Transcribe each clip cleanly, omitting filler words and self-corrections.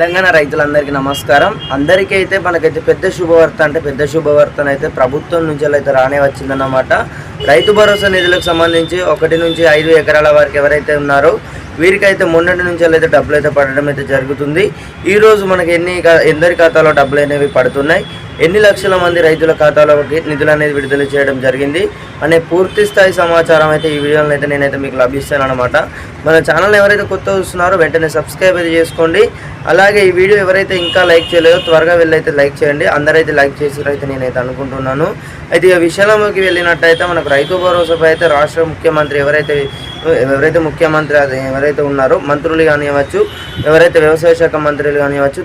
తెలంగాణ రైతులందరికీ నమస్కారం. అందరికీ అయితే మనకైతే పెద్ద శుభవార్తనైతే ప్రభుత్వం నుంచి అయితే రానే వచ్చిందన్నమాట. రైతు భరోసా నిధులకు సంబంధించి 1 నుంచి 5 ఎకరాల వరకు ఎవరైతే ఉన్నారో వీరికైతే మొన్నటి నుంచి అయితే డబ్బులు అయితే పడడం అయితే జరుగుతుంది. ఈరోజు మనకి ఎందరి ఖాతాలో డబ్బులు అనేవి పడుతున్నాయి, ఎన్ని లక్షల మంది రైతుల ఖాతాలోకి నిధులు అనేది విడుదల చేయడం జరిగింది అనే పూర్తి స్థాయి సమాచారం అయితే ఈ వీడియోలో అయితే నేనైతే మీకు లభిస్తాను అనమాట. మన ఛానల్ ఎవరైతే కొత్త చూస్తున్నారో వెంటనే సబ్స్క్రైబ్ అయితే చేసుకోండి. అలాగే ఈ వీడియో ఎవరైతే ఇంకా లైక్ చేయలేదో త్వరగా వెళ్ళైతే లైక్ చేయండి. అందరైతే లైక్ చేసిరైతే నేనైతే అనుకుంటున్నాను. అయితే ఈ విషయంలోకి వెళ్ళినట్టయితే మనకు రైతు భరోసాపై అయితే రాష్ట్ర ముఖ్యమంత్రి ఎవరైతే ముఖ్యమంత్రి ఎవరైతే ఉన్నారో మంత్రులు కానివ్వచ్చు, ఎవరైతే వ్యవసాయ శాఖ మంత్రులు కానివ్వచ్చు,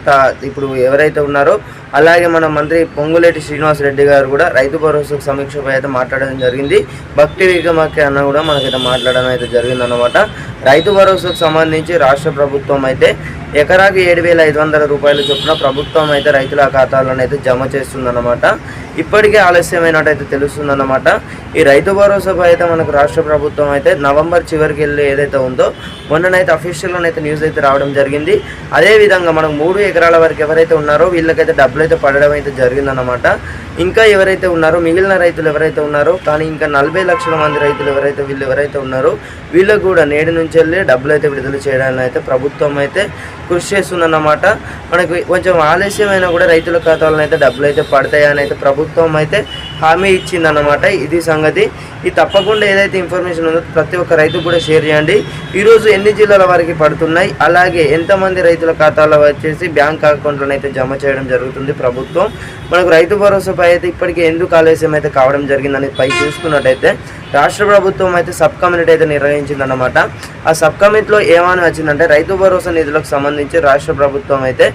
ఇప్పుడు ఎవరైతే ఉన్నారో అలాగే మన మంత్రి పొంగులేటి శ్రీనివాస్ రెడ్డి గారు కూడా రైతు భరోసాకు సమీక్షపై అయితే మాట్లాడడం జరిగింది. భక్తి విక్రమార్క అన్న కూడా మనకైతే మాట్లాడడం అయితే జరిగిందన్నమాట. రైతు భరోసాకు సంబంధించి రాష్ట్ర ప్రభుత్వం అయితే ఎకరాకి 7,500 రూపాయల చొప్పున ప్రభుత్వం అయితే రైతుల ఖాతాలోనైతే జమ చేస్తుందన్నమాట. ఇప్పటికే ఆలస్యమైనట్టయితే తెలుస్తుందన్నమాట. ఈ రైతు భరోసాపై అయితే మనకు రాష్ట్ర ప్రభుత్వం అయితే నవంబర్ చివరికి వెళ్ళి ఏదైతే ఉందో మొన్ననైతే అఫీషియల్లోనైతే న్యూస్ అయితే రావడం జరిగింది. అదేవిధంగా మనకు 3 ఎకరాల వరకు ఎవరైతే ఉన్నారో వీళ్ళకైతే డబ్బులు అయితే పడడం అయితే జరిగిందన్నమాట. ఇంకా ఎవరైతే ఉన్నారో మిగిలిన రైతులు ఎవరైతే ఉన్నారో కానీ ఇంకా 40 లక్షల మంది రైతులు ఎవరైతే ఉన్నారో వీళ్ళకు కూడా నేడు నుంచి వెళ్ళి డబ్బులు అయితే విడుదల చేయడానికి అయితే ప్రభుత్వం అయితే కృషి చేస్తుందన్నమాట. మనకు కొంచెం ఆలస్యమైనా కూడా రైతుల ఖాతాలో అయితే డబ్బులు అయితే పడతాయని అయితే ప్రభుత్వం అయితే హామీ ఇచ్చిందన్నమాట. ఇది సంగతి. ఇది తప్పకుండా ఏదైతే ఇన్ఫర్మేషన్ ఉందో ప్రతి ఒక్క రైతుకు కూడా షేర్ చేయండి. ఈరోజు ఎన్ని జిల్లాల వరకు పడుతున్నాయి, అలాగే ఎంతమంది రైతుల ఖాతాలో వచ్చేసి బ్యాంక్ అకౌంట్లను అయితే జమ చేయడం జరుగుతుంది ప్రభుత్వం. మనకు రైతు భరోసాపై అయితే ఇప్పటికే ఎందుకు ఆలస్యం అయితే కావడం జరిగిందని పై చూసుకున్నట్టయితే రాష్ట్ర ప్రభుత్వం అయితే సబ్ కమిటీ అయితే నిర్వహించిందన్నమాట. ఆ సబ్ కమిటీలో ఏమని వచ్చిందంటే రైతు భరోసా నిధులకు సంబంధించి రాష్ట్ర ప్రభుత్వం అయితే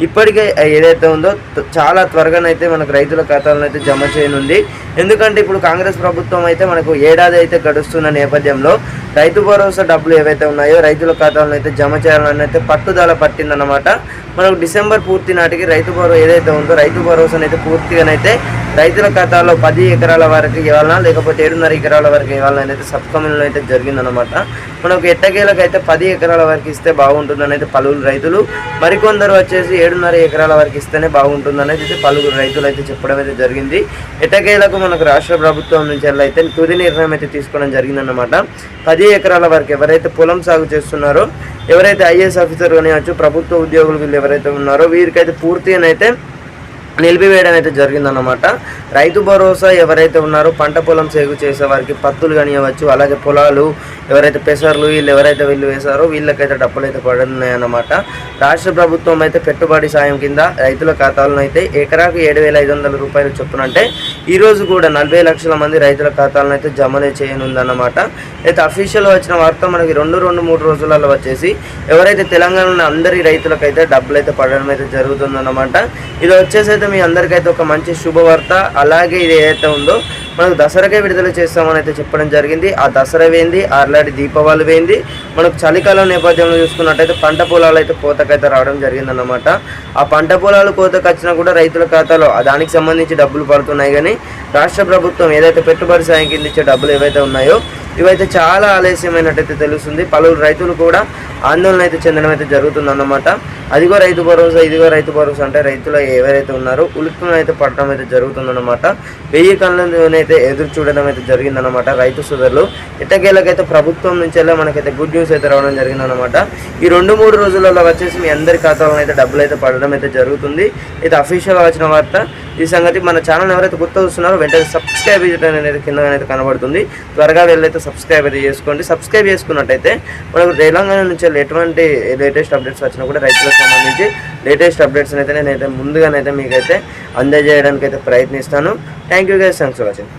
ఇప్పటికే ఏదైతే ఉందో చాలా త్వరగానైతే మనకు రైతుల ఖాతాలను అయితే జమ చేయనుంది. ఎందుకంటే ఇప్పుడు కాంగ్రెస్ ప్రభుత్వం అయితే మనకు ఏడాది అయితే గడుస్తున్న నేపథ్యంలో రైతు భరోసా డబ్బులు ఏవైతే ఉన్నాయో రైతుల ఖాతాలను అయితే జమ చేయాలని అయితే పట్టుదల పట్టిందన్నమాట. మనకు డిసెంబర్ పూర్తి నాటికి రైతు భరోసాను అయితే పూర్తిగానైతే రైతుల ఖాతాలో 10 ఎకరాల వరకు ఇవ్వాలన్నా లేకపోతే 7.5 ఎకరాల వరకు ఇవ్వాలని అయితే సబ్ కమిటీలో అయితే జరిగిందనమాట. మనకు ఎట్టకేలకు అయితే 10 ఎకరాల వరకు ఇస్తే బాగుంటుందని అయితే పలువురు రైతులు, మరికొందరు వచ్చేసి 7.5 ఎకరాల వరకు ఇస్తేనే బాగుంటుందని అయితే పలువురు రైతులు అయితే చెప్పడం అయితే జరిగింది. ఎట్టకేలకు మనకు రాష్ట్ర ప్రభుత్వం నుంచి అయితే తుది నిర్ణయం అయితే తీసుకోవడం జరిగిందన్నమాట. 10 ఎకరాల వరకు ఎవరైతే పొలం సాగు చేస్తున్నారో, ఎవరైతే ఐఏఎస్ ఆఫీసర్ కానివచ్చు, ప్రభుత్వ ఉద్యోగులు వీళ్ళు ఎవరైతే ఉన్నారో వీరికైతే పూర్తిగానైతే నిలిపివేయడం అయితే జరిగిందన్నమాట. రైతు భరోసా ఎవరైతే ఉన్నారో పంట పొలం సాగు చేసే వారికి పత్తులు కానివ్వచ్చు, అలాగే పొలాలు ఎవరైతే పెసర్లు వీళ్ళు వేశారో వీళ్ళకైతే డబ్బులు అయితే పడుతున్నాయన్నమాట. రాష్ట్ర ప్రభుత్వం అయితే పెట్టుబడి సాయం కింద రైతుల ఖాతాలను అయితే ఎకరాకు 7,500 రూపాయలు చొప్పున అంటే ఈరోజు కూడా 40 లక్షల మంది రైతుల ఖాతాలను అయితే జమ చేయనుందన్నమాట. అయితే అఫీషియల్ వచ్చిన వార్త మనకి 2-3 రోజులలో వచ్చేసి ఎవరైతే తెలంగాణలో అందరి రైతులకైతే డబ్బులు అయితే పడడం అయితే జరుగుతుందన్నమాట. ఇది వచ్చేసి అయితే మీ అందరికైతే ఒక మంచి శుభవార్త. అలాగే ఇది ఏదైతే ఉందో మనకు దసరాకే విడుదల చేస్తామని అయితే చెప్పడం జరిగింది. ఆ దసరా వేయింది, ఆల్రెడీ దీపావళి వేయింది. మనకు చలికాలం నేపథ్యంలో చూసుకున్నట్టయితే పంట పొలాలు అయితే కోతకైతే రావడం జరిగిందన్నమాట. ఆ పంట పొలాలు కోతకు వచ్చినా కూడా రైతుల ఖాతాలో దానికి సంబంధించి డబ్బులు పడుతున్నాయి. కానీ రాష్ట్ర ప్రభుత్వం ఏదైతే పెట్టుబడి సాయం కింద ఇచ్చే డబ్బులు ఏవైతే ఉన్నాయో ఇవైతే చాలా ఆలస్యమైనట్టయితే తెలుస్తుంది. పలువురు రైతులు కూడా ఆందోళన అయితే చెందడం అయితే జరుగుతుందన్నమాట. అదిగో రైతు భరోసా, ఇదిగో రైతు భరోసా అంటే రైతులు ఎవరైతే ఉన్నారో ఉలుక్కున అయితే పడడం అయితే జరుగుతుందన్నమాట. 1000 కళ్ళనైతే ఎదురు చూడడం అయితే జరిగిందన్నమాట రైతు సోదరులు. ఎట్టకేలకైతే ప్రభుత్వం నుంచి మనకైతే గుడ్ న్యూస్ అయితే రావడం జరిగిందన్నమాట. ఈ 2-3 రోజులలో వచ్చేసి మీ అందరి ఖాతాలో అయితే డబ్బులు అయితే పడడం అయితే జరుగుతుంది. ఇది అఫీషియల్గా వచ్చిన వార్త. ఈ సంగతి మన ఛానల్ ఎవరైతే కొత్త చూస్తున్నారో వెంటనే సబ్స్క్రైబ్ చేయడం అనేది కిందనైతే కనబడుతుంది. త్వరగా వెళ్ళైతే సబ్స్క్రైబ్ అయితే చేసుకోండి. సబ్స్క్రైబ్ చేసుకున్నట్టయితే మనకు తెలంగాణ నుంచి ఎటువంటి లేటెస్ట్ అప్డేట్స్ వచ్చినా కూడా రైతులకు సంబంధించి లేటెస్ట్ అప్డేట్స్ అయితే నేనైతే ముందుగానైతే మీకైతే అందజేయడానికి అయితే ప్రయత్నిస్తాను. Thank you guys, thanks for watching.